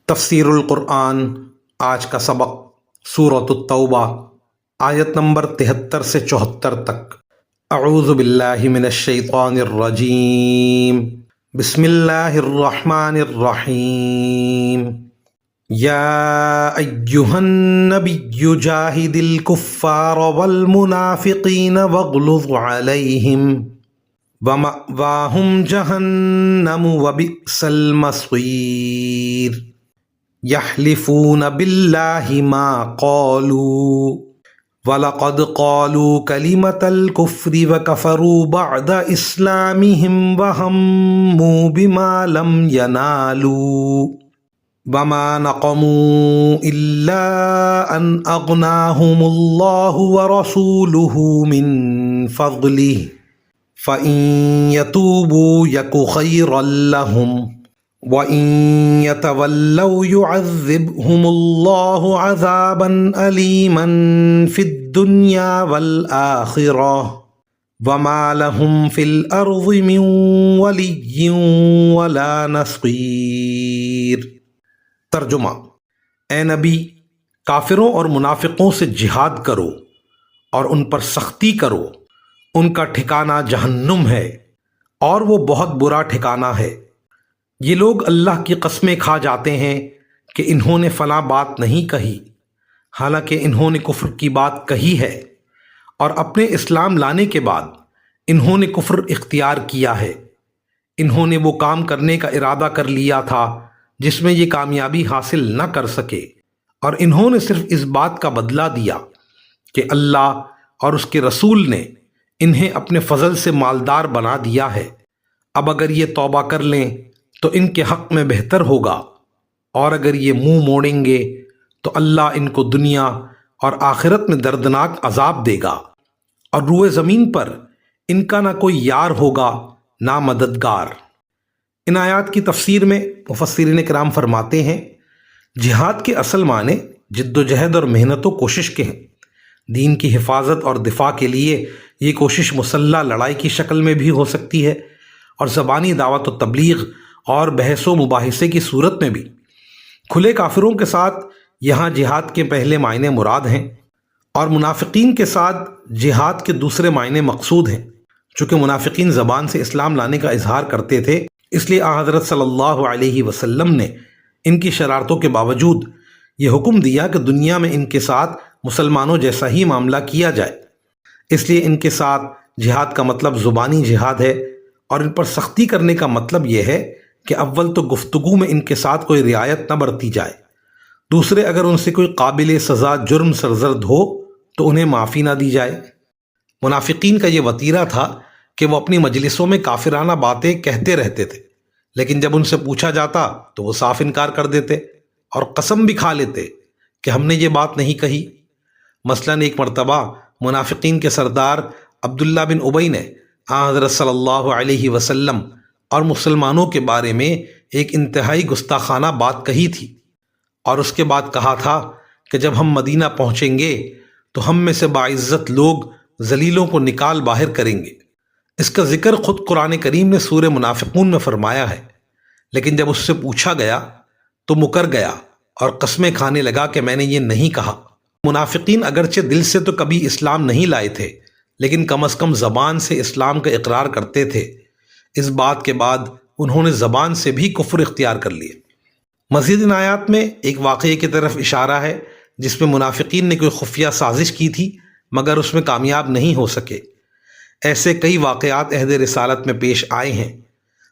تفسیر القرآن آج کا سبق سورۃ التوبہ آیت نمبر 73 سے 74 تک۔ اعوذ باللہ من الشیطان الرجیم، بسم اللہ الرحمن الرحیم۔ یا ایہا النبی جاہد الکفار والمنافقین واغلظ علیہم ومأواہم جہنم وبئس المصیر۔ یحلفون باللہ ما قالوا وَلَقَدْ قَالُوا كَلِمَةَ الْكُفْرِ وَكَفَرُوا بَعْدَ إِسْلَامِهِمْ وَهَمُّوا بِمَا لَمْ يَنَالُوا وَمَا نَقَمُوا إِلَّا أَنْ أَغْنَاهُمُ اللَّهُ وَرَسُولُهُ مِنْ فَضْلِهِ فَإِنْ يَتُوبُوا يَكُ خَيْرًا لَهُمْ وَإِن يَتَوَلَّوْا يُعَذِّبْهُمُ اللَّهُ عَذَابًا أَلِيمًا فِي الدُّنْيَا وَالْآخِرَةِ وَمَا لَهُمْ فِي الْأَرْضِ مِنْ وَلِيٍّ وَلَا نَصِيرٍ۔ ترجمہ: اے نبی، کافروں اور منافقوں سے جہاد کرو اور ان پر سختی کرو، ان کا ٹھکانہ جہنم ہے اور وہ بہت برا ٹھکانہ ہے۔ یہ لوگ اللہ کی قسمیں کھا جاتے ہیں کہ انہوں نے فلاں بات نہیں کہی، حالانکہ انہوں نے کفر کی بات کہی ہے، اور اپنے اسلام لانے کے بعد انہوں نے کفر اختیار کیا ہے۔ انہوں نے وہ کام کرنے کا ارادہ کر لیا تھا جس میں یہ کامیابی حاصل نہ کر سکے، اور انہوں نے صرف اس بات کا بدلہ دیا کہ اللہ اور اس کے رسول نے انہیں اپنے فضل سے مالدار بنا دیا ہے۔ اب اگر یہ توبہ کر لیں تو ان کے حق میں بہتر ہوگا، اور اگر یہ منہ موڑیں گے تو اللہ ان کو دنیا اور آخرت میں دردناک عذاب دے گا، اور روئے زمین پر ان کا نہ کوئی یار ہوگا نہ مددگار۔ ان آیات کی تفسیر میں مفسرین کرام فرماتے ہیں، جہاد کے اصل معنی جد و جہد اور محنت و کوشش کے ہیں۔ دین کی حفاظت اور دفاع کے لیے یہ کوشش مسلح لڑائی کی شکل میں بھی ہو سکتی ہے، اور زبانی دعوت و تبلیغ اور بحث و مباحثے کی صورت میں بھی۔ کھلے کافروں کے ساتھ یہاں جہاد کے پہلے معنی مراد ہیں، اور منافقین کے ساتھ جہاد کے دوسرے معنی مقصود ہیں۔ چونکہ منافقین زبان سے اسلام لانے کا اظہار کرتے تھے، اس لیے حضرت صلی اللہ علیہ وسلم نے ان کی شرارتوں کے باوجود یہ حکم دیا کہ دنیا میں ان کے ساتھ مسلمانوں جیسا ہی معاملہ کیا جائے۔ اس لیے ان کے ساتھ جہاد کا مطلب زبانی جہاد ہے، اور ان پر سختی کرنے کا مطلب یہ ہے کہ اول تو گفتگو میں ان کے ساتھ کوئی رعایت نہ برتی جائے، دوسرے اگر ان سے کوئی قابل سزا جرم سرزد ہو تو انہیں معافی نہ دی جائے۔ منافقین کا یہ وتیرہ تھا کہ وہ اپنی مجلسوں میں کافرانہ باتیں کہتے رہتے تھے، لیکن جب ان سے پوچھا جاتا تو وہ صاف انکار کر دیتے اور قسم بھی کھا لیتے کہ ہم نے یہ بات نہیں کہی۔ مثلاً ایک مرتبہ منافقین کے سردار عبداللہ بن ابی نے حضرت صلی اللہ علیہ وسلم اور مسلمانوں کے بارے میں ایک انتہائی گستاخانہ بات کہی تھی، اور اس کے بعد کہا تھا کہ جب ہم مدینہ پہنچیں گے تو ہم میں سے باعزت لوگ ذلیلوں کو نکال باہر کریں گے۔ اس کا ذکر خود قرآن کریم نے سورہ منافقون میں فرمایا ہے، لیکن جب اس سے پوچھا گیا تو مکر گیا اور قسمیں کھانے لگا کہ میں نے یہ نہیں کہا۔ منافقین اگرچہ دل سے تو کبھی اسلام نہیں لائے تھے، لیکن کم از کم زبان سے اسلام کا اقرار کرتے تھے۔ اس بات کے بعد انہوں نے زبان سے بھی کفر اختیار کر لیے۔ مزید ان آیات میں ایک واقعے کی طرف اشارہ ہے جس میں منافقین نے کوئی خفیہ سازش کی تھی مگر اس میں کامیاب نہیں ہو سکے۔ ایسے کئی واقعات عہد رسالت میں پیش آئے ہیں۔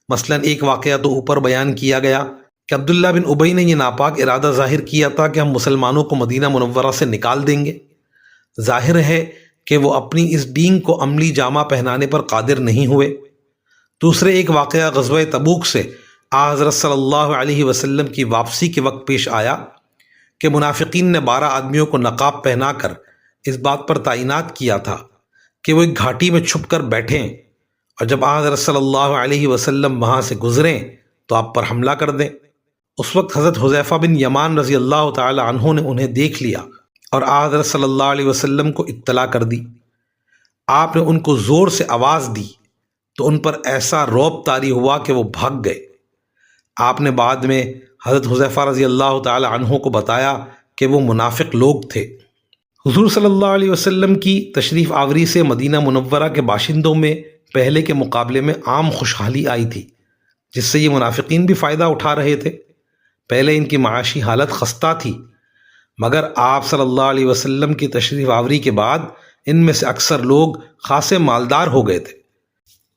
مثلاً ایک واقعہ تو اوپر بیان کیا گیا کہ عبداللہ بن ابی نے یہ ناپاک ارادہ ظاہر کیا تھا کہ ہم مسلمانوں کو مدینہ منورہ سے نکال دیں گے۔ ظاہر ہے کہ وہ اپنی اس دین کو عملی جامہ پہنانے پر قادر نہیں ہوئے۔ دوسرے ایک واقعہ غزوہ تبوک سے حضرت صلی اللہ علیہ وسلم کی واپسی کے وقت پیش آیا کہ منافقین نے 12 آدمیوں کو نقاب پہنا کر اس بات پر تعینات کیا تھا کہ وہ ایک گھاٹی میں چھپ کر بیٹھیں، اور جب حضرت صلی اللہ علیہ وسلم وہاں سے گزریں تو آپ پر حملہ کر دیں۔ اس وقت حضرت حذیفہ بن یمان رضی اللہ تعالی عنہ نے انہیں دیکھ لیا اور حضرت صلی اللہ علیہ وسلم کو اطلاع کر دی۔ آپ نے ان کو زور سے آواز دی تو ان پر ایسا رعب طاری ہوا کہ وہ بھاگ گئے۔ آپ نے بعد میں حضرت حذیفہ رضی اللہ تعالی عنہ کو بتایا کہ وہ منافق لوگ تھے۔ حضور صلی اللہ علیہ وسلم کی تشریف آوری سے مدینہ منورہ کے باشندوں میں پہلے کے مقابلے میں عام خوشحالی آئی تھی، جس سے یہ منافقین بھی فائدہ اٹھا رہے تھے۔ پہلے ان کی معاشی حالت خستہ تھی، مگر آپ صلی اللہ علیہ وسلم کی تشریف آوری کے بعد ان میں سے اکثر لوگ خاصے مالدار ہو گئے تھے۔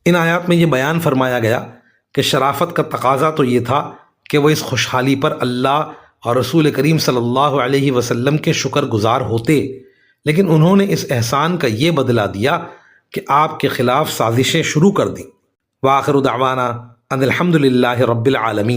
ان آیات میں یہ بیان فرمایا گیا کہ شرافت کا تقاضا تو یہ تھا کہ وہ اس خوشحالی پر اللہ اور رسول کریم صلی اللہ علیہ وسلم کے شکر گزار ہوتے، لیکن انہوں نے اس احسان کا یہ بدلہ دیا کہ آپ کے خلاف سازشیں شروع کر دیں۔ وآخر دعوانا ان الحمد للہ رب العالمین۔